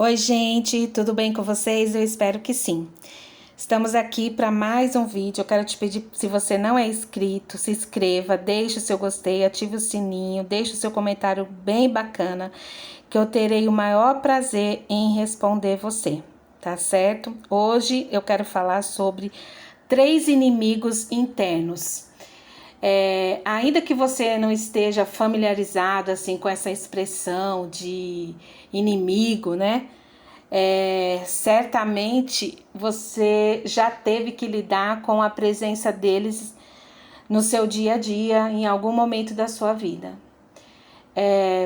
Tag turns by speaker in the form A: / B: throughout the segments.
A: Oi, gente, tudo bem com vocês? Eu espero que sim. Estamos aqui para mais um vídeo. Eu quero te pedir, se você não é inscrito, se inscreva, deixe o seu gostei, ative o sininho, deixe o seu comentário bem bacana, que eu terei o maior prazer em responder você, tá certo? Hoje eu quero falar sobre 3 inimigos internos. Ainda que você não esteja familiarizado assim com essa expressão de inimigo, né? Certamente você já teve que lidar com a presença deles no seu dia a dia, em algum momento da sua vida.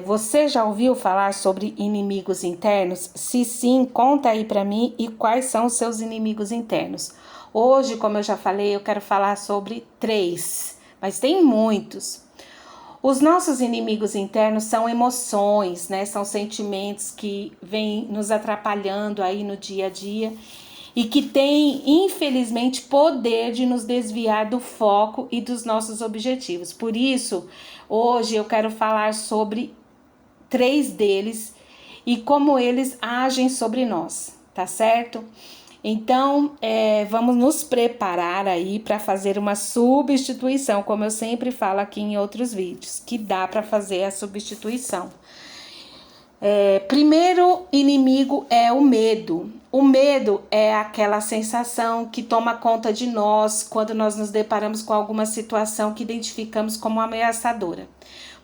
A: Você já ouviu falar sobre inimigos internos? Se sim, conta aí para mim e quais são os seus inimigos internos. Hoje, como eu já falei, eu quero falar sobre 3, mas tem muitos. Os nossos inimigos internos são emoções, né? São sentimentos que vêm nos atrapalhando aí no dia a dia e que têm, infelizmente, poder de nos desviar do foco e dos nossos objetivos. Por isso, hoje eu quero falar sobre 3 deles e como eles agem sobre nós, tá certo? Então, vamos nos preparar aí para fazer uma substituição, como eu sempre falo aqui em outros vídeos, que dá para fazer a substituição. Primeiro inimigo é o medo. O medo é aquela sensação que toma conta de nós quando nós nos deparamos com alguma situação que identificamos como ameaçadora.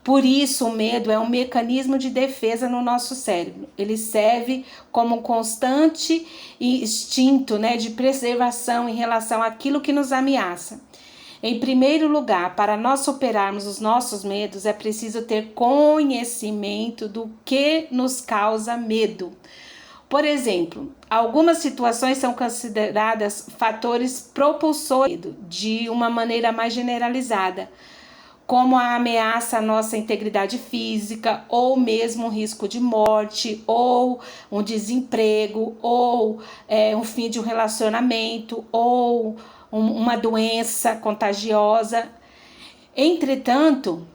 A: Por isso, o medo é um mecanismo de defesa no nosso cérebro. Ele serve como um constante instinto, né, de preservação em relação àquilo que nos ameaça. Em primeiro lugar, para nós superarmos os nossos medos, é preciso ter conhecimento do que nos causa medo. Por exemplo, algumas situações são consideradas fatores propulsores de uma maneira mais generalizada, como a ameaça à nossa integridade física, ou mesmo um risco de morte, ou um desemprego, ou um fim de um relacionamento, ou uma doença contagiosa. Entretanto,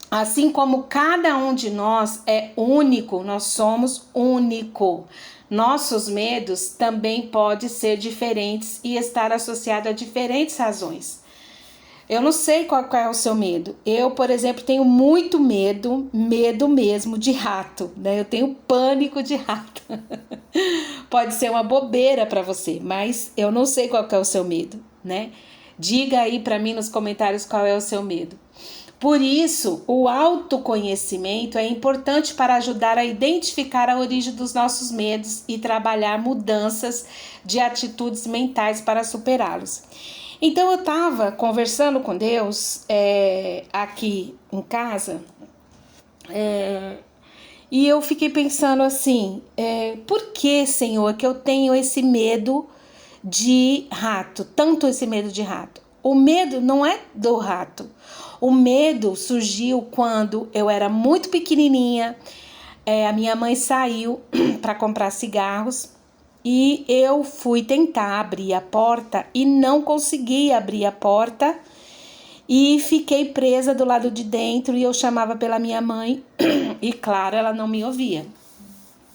A: assim como cada um de nós é único, nós somos único. Nossos medos também podem ser diferentes e estar associados a diferentes razões. Eu não sei qual é o seu medo. Eu, por exemplo, tenho muito medo mesmo de rato, né? Eu tenho pânico de rato. Pode ser uma bobeira para você, mas eu não sei qual é o seu medo, né? Diga aí para mim nos comentários qual é o seu medo. Por isso, o autoconhecimento é importante para ajudar a identificar a origem dos nossos medos e trabalhar mudanças de atitudes mentais para superá-los. Então eu estava conversando com Deus aqui em casa e eu fiquei pensando assim, por que, Senhor, que eu tenho esse medo de rato, tanto esse medo de rato? O medo não é do rato, o medo surgiu quando eu era muito pequenininha, a minha mãe saiu para comprar cigarros, e eu fui tentar abrir a porta e não consegui abrir a porta e fiquei presa do lado de dentro e eu chamava pela minha mãe e claro, ela não me ouvia.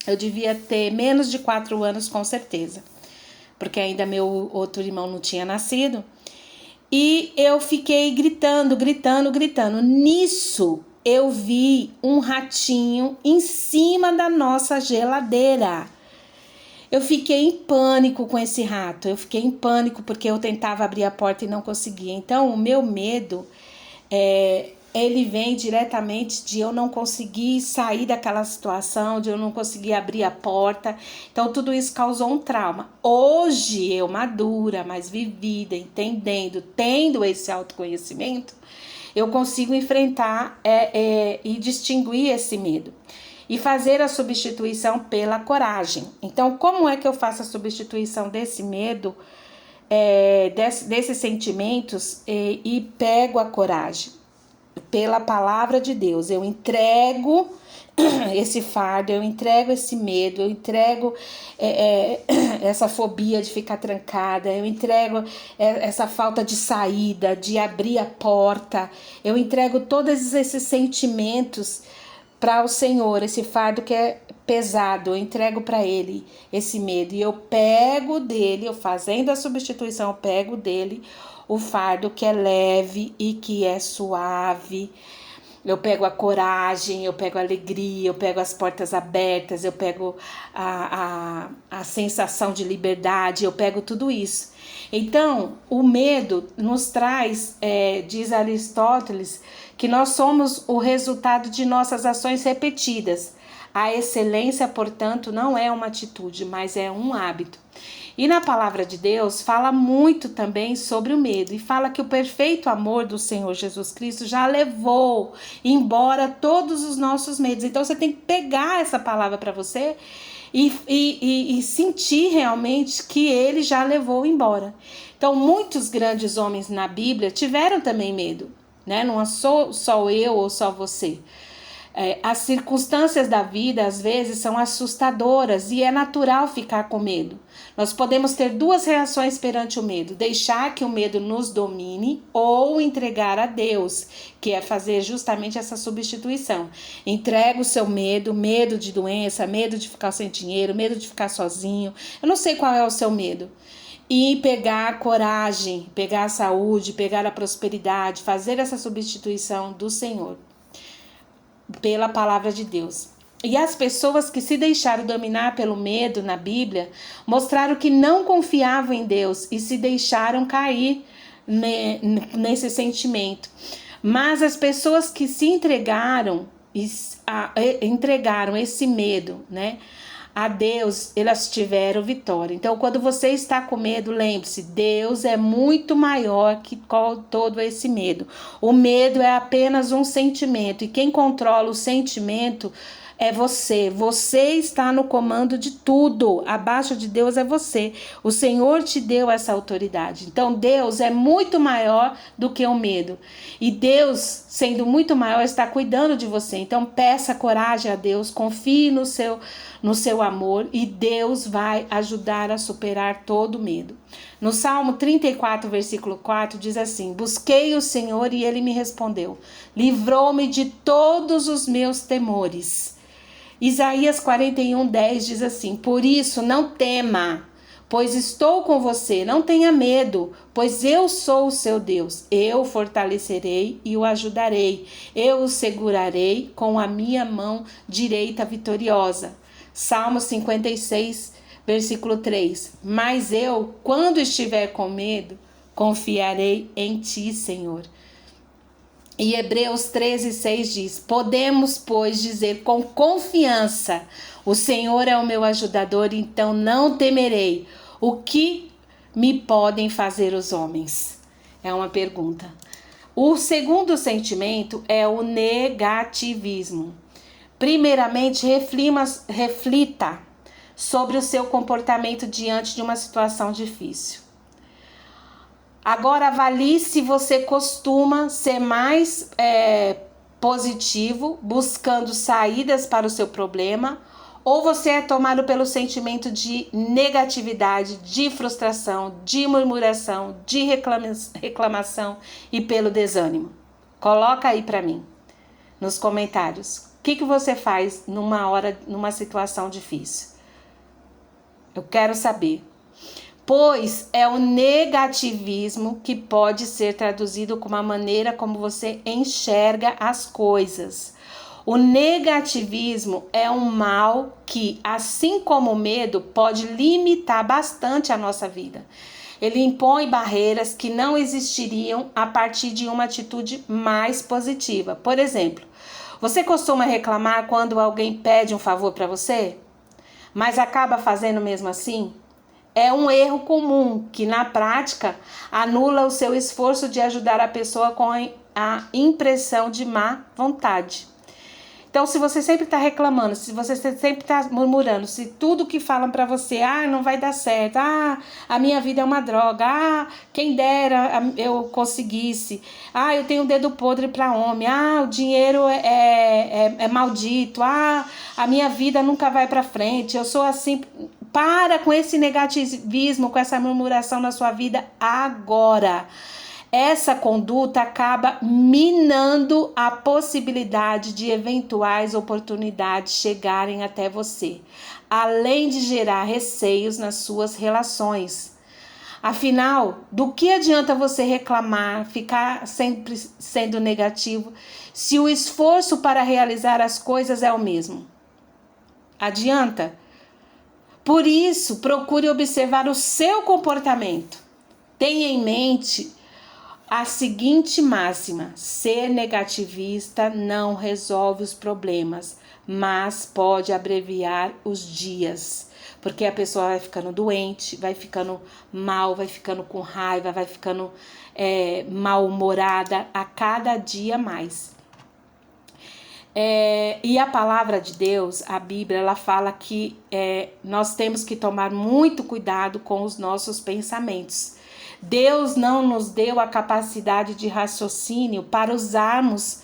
A: Eu devia ter menos de 4 anos com certeza, porque ainda meu outro irmão não tinha nascido. E eu fiquei gritando. Nisso eu vi um ratinho em cima da nossa geladeira. Eu fiquei em pânico com esse rato, eu fiquei em pânico porque eu tentava abrir a porta e não conseguia. Então, o meu medo, ele vem diretamente de eu não conseguir sair daquela situação, de eu não conseguir abrir a porta. Então, tudo isso causou um trauma. Hoje, eu madura, mais vivida, entendendo, tendo esse autoconhecimento, eu consigo enfrentar e distinguir esse medo. E fazer a substituição pela coragem. Então, como é que eu faço a substituição desse medo, desses sentimentos e pego a coragem? Pela palavra de Deus. Eu entrego esse fardo, eu entrego esse medo, eu entrego essa fobia de ficar trancada, eu entrego essa falta de saída, de abrir a porta, eu entrego todos esses sentimentos para o Senhor esse fardo que é pesado, eu entrego para Ele esse medo e eu pego dele, eu fazendo a substituição, eu pego dele o fardo que é leve e que é suave. Eu pego a coragem, eu pego a alegria, eu pego as portas abertas, eu pego a sensação de liberdade, eu pego tudo isso. Então, o medo nos traz, diz Aristóteles, que nós somos o resultado de nossas ações repetidas. A excelência, portanto, não é uma atitude, mas é um hábito. E na palavra de Deus fala muito também sobre o medo e fala que o perfeito amor do Senhor Jesus Cristo já levou embora todos os nossos medos. Então você tem que pegar essa palavra para você e sentir realmente que ele já levou embora. Então muitos grandes homens na Bíblia tiveram também medo, né? Não sou só eu ou só você. As circunstâncias da vida às vezes são assustadoras e é natural ficar com medo. Nós podemos ter duas reações perante o medo: deixar que o medo nos domine ou entregar a Deus, que é fazer justamente essa substituição. Entrega o seu medo, medo de doença, medo de ficar sem dinheiro, medo de ficar sozinho. Eu não sei qual é o seu medo. E pegar a coragem, pegar a saúde, pegar a prosperidade, fazer essa substituição do Senhor pela palavra de Deus. E as pessoas que se deixaram dominar pelo medo na Bíblia mostraram que não confiavam em Deus e se deixaram cair nesse sentimento. Mas as pessoas que se entregaram esse medo, né, a Deus, elas tiveram vitória. Então, quando você está com medo, lembre-se, Deus é muito maior que todo esse medo. O medo é apenas um sentimento e quem controla o sentimento é você. Você está no comando de tudo. Abaixo de Deus é você. O Senhor te deu essa autoridade. Então, Deus é muito maior do que o medo. E Deus, sendo muito maior, está cuidando de você. Então, peça coragem a Deus, confie no seu amor e Deus vai ajudar a superar todo medo. No Salmo 34, versículo 4, diz assim: busquei o Senhor e ele me respondeu, livrou-me de todos os meus temores. Isaías 41:10 diz assim: por isso não tema, pois estou com você, não tenha medo, pois eu sou o seu Deus, eu o fortalecerei e o ajudarei, eu o segurarei com a minha mão direita vitoriosa. Salmo 56, versículo 3, mas eu, quando estiver com medo, confiarei em ti, Senhor. E Hebreus 13:6 diz: podemos, pois, dizer com confiança, o Senhor é o meu ajudador, então não temerei. O que me podem fazer os homens? É uma pergunta. O segundo sentimento é o negativismo. Primeiramente, reflita sobre o seu comportamento diante de uma situação difícil. Agora avalie se você costuma ser mais positivo, buscando saídas para o seu problema, ou você é tomado pelo sentimento de negatividade, de frustração, de murmuração, de reclamação e pelo desânimo. Coloca aí para mim, nos comentários, o que você faz numa situação difícil? Eu quero saber. Pois é o negativismo que pode ser traduzido como a maneira como você enxerga as coisas. O negativismo é um mal que, assim como o medo, pode limitar bastante a nossa vida. Ele impõe barreiras que não existiriam a partir de uma atitude mais positiva. Por exemplo, você costuma reclamar quando alguém pede um favor para você, mas acaba fazendo mesmo assim? É um erro comum que, na prática, anula o seu esforço de ajudar a pessoa com a impressão de má vontade. Então, se você sempre está reclamando, se você sempre está murmurando, se tudo que falam para você, não vai dar certo, a minha vida é uma droga, quem dera eu conseguisse, eu tenho um dedo podre para homem, o dinheiro é maldito, a minha vida nunca vai para frente, eu sou assim. Para com esse negativismo, com essa murmuração na sua vida agora. essa conduta acaba minando a possibilidade de eventuais oportunidades chegarem até você, além de gerar receios nas suas relações. Afinal, do que adianta você reclamar, ficar sempre sendo negativo, se o esforço para realizar as coisas é o mesmo? Adianta? Por isso, procure observar o seu comportamento. Tenha em mente a seguinte máxima: ser negativista não resolve os problemas, mas pode abreviar os dias. Porque a pessoa vai ficando doente, vai ficando mal, vai ficando com raiva, vai ficando mal-humorada a cada dia mais. E a palavra de Deus, a Bíblia, ela fala que nós temos que tomar muito cuidado com os nossos pensamentos. Deus não nos deu a capacidade de raciocínio para usarmos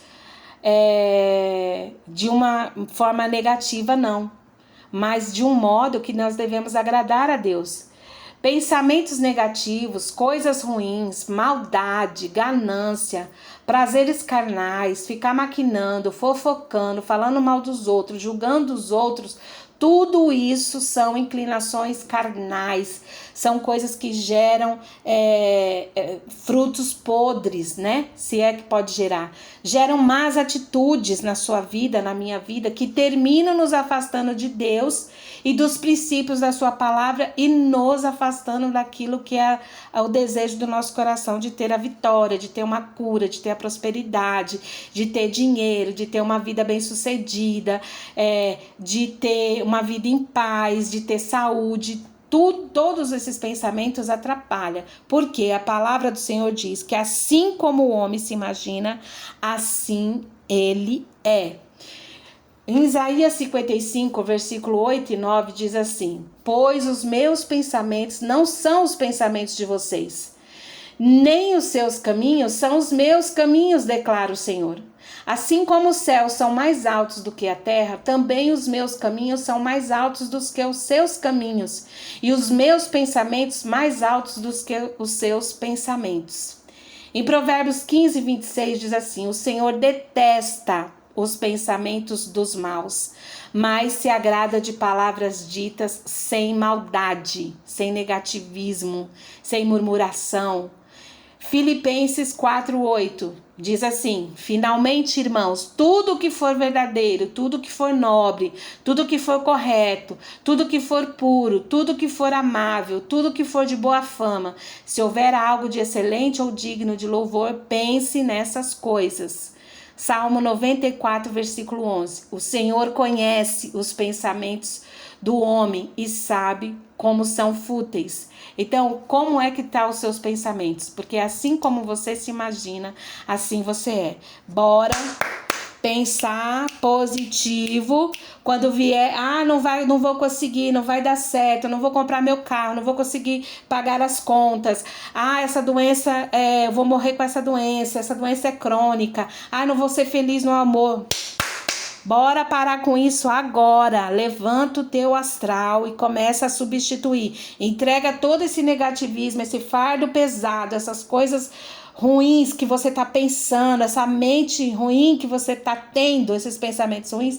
A: de uma forma negativa, não, mas de um modo que nós devemos agradar a Deus. Pensamentos negativos, coisas ruins, maldade, ganância, prazeres carnais, ficar maquinando, fofocando, falando mal dos outros, julgando os outros, tudo isso são inclinações carnais, são coisas que geram frutos podres, né? Se é que pode gerar. Geram más atitudes na sua vida, na minha vida, que terminam nos afastando de Deus e dos princípios da sua palavra e nos afastando daquilo que é o desejo do nosso coração, de ter a vitória, de ter uma cura, de ter a prosperidade, de ter dinheiro, de ter uma vida bem-sucedida, de ter uma vida em paz, de ter saúde. Todos esses pensamentos atrapalham, porque a palavra do Senhor diz que assim como o homem se imagina, assim ele é. Em Isaías 55, versículo 8 e 9 diz assim: pois os meus pensamentos não são os pensamentos de vocês, nem os seus caminhos são os meus caminhos, declara o Senhor. Assim como os céus são mais altos do que a terra, também os meus caminhos são mais altos do que os seus caminhos, e os meus pensamentos mais altos do que os seus pensamentos. Em Provérbios 15, 26 diz assim: o Senhor detesta os pensamentos dos maus, mas se agrada de palavras ditas sem maldade, sem negativismo, sem murmuração. Filipenses 4:8 diz assim: finalmente, irmãos, tudo que for verdadeiro, tudo que for nobre, tudo que for correto, tudo que for puro, tudo que for amável, tudo que for de boa fama, se houver algo de excelente ou digno de louvor, pense nessas coisas. Salmo 94, versículo 11. O Senhor conhece os pensamentos do homem e sabe como são fúteis. Então, como é que tá os seus pensamentos? Porque assim como você se imagina, assim você é. Bora pensar positivo. Quando vier, não vou conseguir, não vai dar certo, não vou comprar meu carro, não vou conseguir pagar as contas. Essa doença, eu vou morrer com essa doença é crônica. Não vou ser feliz no amor. Bora parar com isso agora. Levanta o teu astral e começa a substituir. Entrega todo esse negativismo, esse fardo pesado, essas coisas ruins que você está pensando, essa mente ruim que você está tendo, esses pensamentos ruins,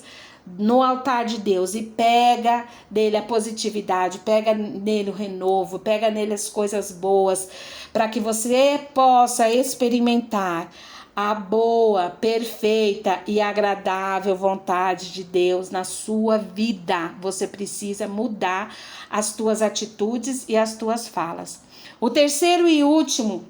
A: no altar de Deus, e pega dele a positividade, pega nele o renovo, pega nele as coisas boas, para que você possa experimentar a boa, perfeita e agradável vontade de Deus na sua vida. Você precisa mudar as tuas atitudes e as tuas falas. O terceiro e último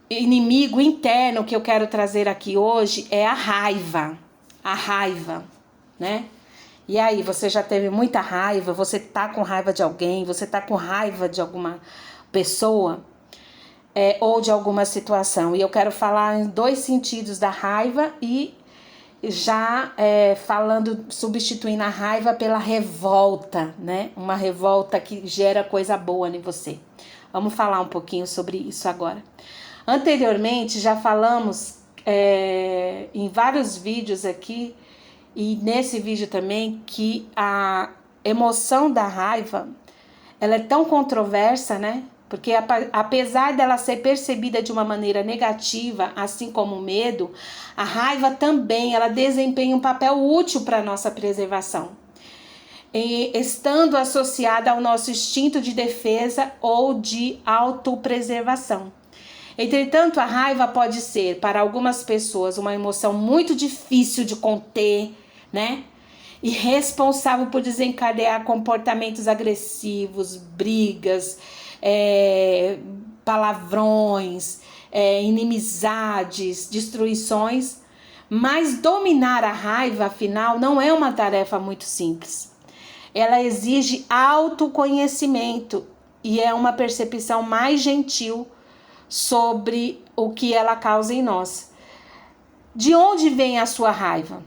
A: inimigo interno que eu quero trazer aqui hoje é a raiva. A raiva, né? E aí, você já teve muita raiva? Você tá com raiva de alguém? Você tá com raiva de alguma pessoa? Ou de alguma situação? E eu quero falar em dois sentidos da raiva e já substituindo a raiva pela revolta, né? Uma revolta que gera coisa boa em você. Vamos falar um pouquinho sobre isso agora. Anteriormente, já falamos em vários vídeos aqui, e nesse vídeo também, que a emoção da raiva, ela é tão controversa, né? porque apesar dela ser percebida de uma maneira negativa, assim como o medo, a raiva também ela desempenha um papel útil para a nossa preservação, estando associada ao nosso instinto de defesa ou de autopreservação. Entretanto, a raiva pode ser, para algumas pessoas, uma emoção muito difícil de conter, né? E responsável por desencadear comportamentos agressivos, brigas, palavrões, inimizades, destruições. Mas dominar a raiva, afinal, não é uma tarefa muito simples. Ela exige autoconhecimento e é uma percepção mais gentil sobre o que ela causa em nós. De onde vem a sua raiva?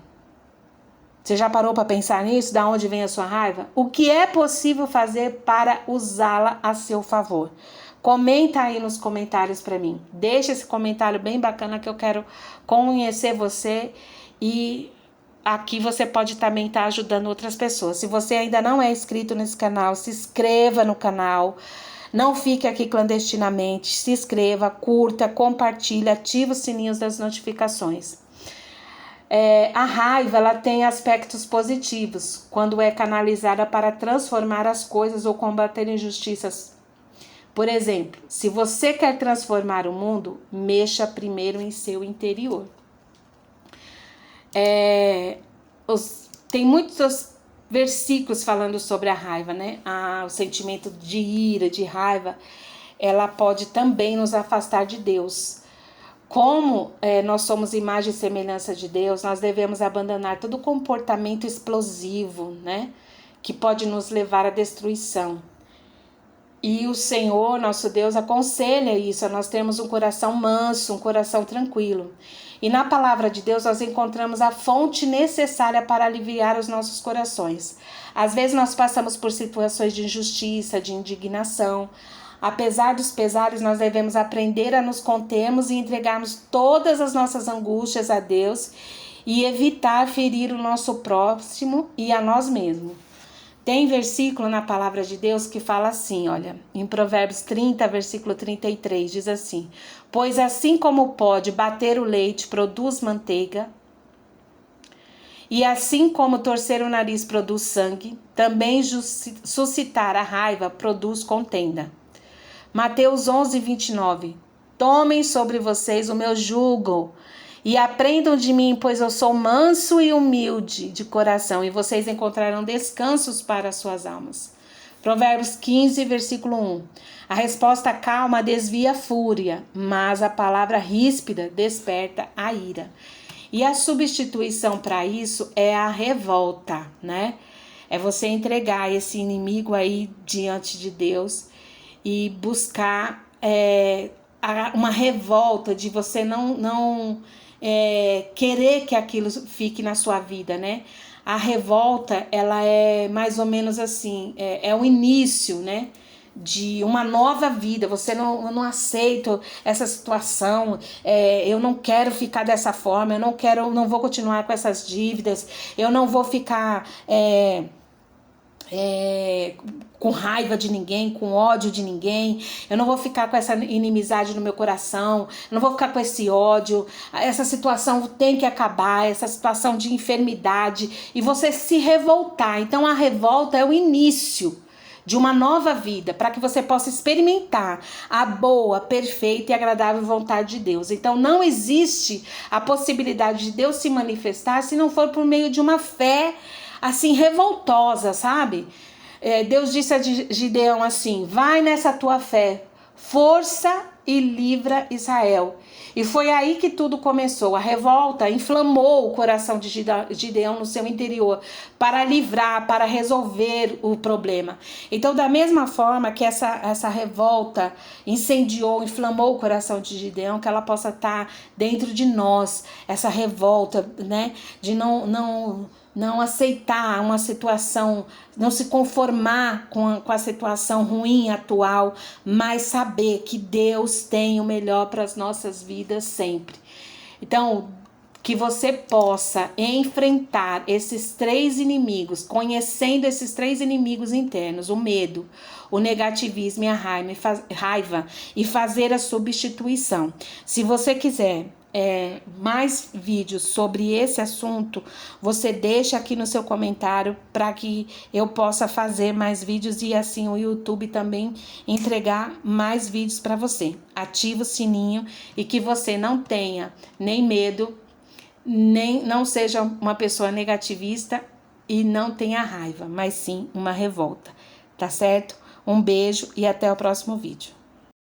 A: Você já parou para pensar nisso? De onde vem a sua raiva? O que é possível fazer para usá-la a seu favor? Comenta aí nos comentários para mim. Deixa esse comentário bem bacana que eu quero conhecer você e aqui você pode também estar ajudando outras pessoas. Se você ainda não é inscrito nesse canal, se inscreva no canal. Não fique aqui clandestinamente. Se inscreva, curta, compartilhe, ative os sininhos das notificações. A raiva ela tem aspectos positivos quando é canalizada para transformar as coisas ou combater injustiças. Por exemplo, se você quer transformar o mundo, mexa primeiro em seu interior. Tem muitos versículos falando sobre a raiva, né? O sentimento de ira, de raiva, ela pode também nos afastar de Deus. Como nós somos imagem e semelhança de Deus, nós devemos abandonar todo comportamento explosivo, né? Que pode nos levar à destruição. E o Senhor, nosso Deus, aconselha isso, nós temos um coração manso, um coração tranquilo. E na palavra de Deus nós encontramos a fonte necessária para aliviar os nossos corações. Às vezes nós passamos por situações de injustiça, de indignação. Apesar dos pesares, nós devemos aprender a nos contermos e entregarmos todas as nossas angústias a Deus e evitar ferir o nosso próximo e a nós mesmos. Tem versículo na palavra de Deus que fala assim, olha, em Provérbios 30, versículo 33, diz assim: pois assim como pode bater o leite produz manteiga, e assim como torcer o nariz produz sangue, também suscitar a raiva produz contenda. Mateus 11, 29, tomem sobre vocês o meu jugo, e aprendam de mim, pois eu sou manso e humilde de coração, e vocês encontrarão descansos para as suas almas. Provérbios 15, versículo 1. A resposta calma desvia a fúria, mas a palavra ríspida desperta a ira. E a substituição para isso é a revolta, né? É você entregar esse inimigo aí diante de Deus e buscar uma revolta de você não querer que aquilo fique na sua vida, né? A revolta, ela é mais ou menos assim, é o início, né? De uma nova vida. Você não aceita essa situação, eu não quero ficar dessa forma, eu não vou continuar com essas dívidas, eu não vou ficar com raiva de ninguém, com ódio de ninguém, eu não vou ficar com essa inimizade no meu coração, eu não vou ficar com esse ódio, essa situação tem que acabar, essa situação de enfermidade, e você se revoltar. Então a revolta é o início de uma nova vida, para que você possa experimentar a boa, perfeita e agradável vontade de Deus. Então não existe a possibilidade de Deus se manifestar se não for por meio de uma fé assim revoltosa, sabe? Deus disse a Gideão assim: vai nessa tua fé, força e livra Israel. E foi aí que tudo começou. A revolta inflamou o coração de Gideão no seu interior para livrar, para resolver o problema. Então, da mesma forma que essa revolta incendiou, inflamou o coração de Gideão, que ela possa estar dentro de nós, essa revolta, né, de não aceitar uma situação, não se conformar com a situação ruim atual, mas saber que Deus tem o melhor para as nossas vidas sempre. Então, que você possa enfrentar esses 3 inimigos, conhecendo esses 3 inimigos internos, o medo, o negativismo e a raiva, e fazer a substituição. Se você quiser mais vídeos sobre esse assunto, você deixa aqui no seu comentário para que eu possa fazer mais vídeos e assim o YouTube também entregar mais vídeos para você. Ativa o sininho e que você não tenha nem medo, nem não seja uma pessoa negativista e não tenha raiva, mas sim uma revolta, tá certo? Um beijo e até o próximo vídeo.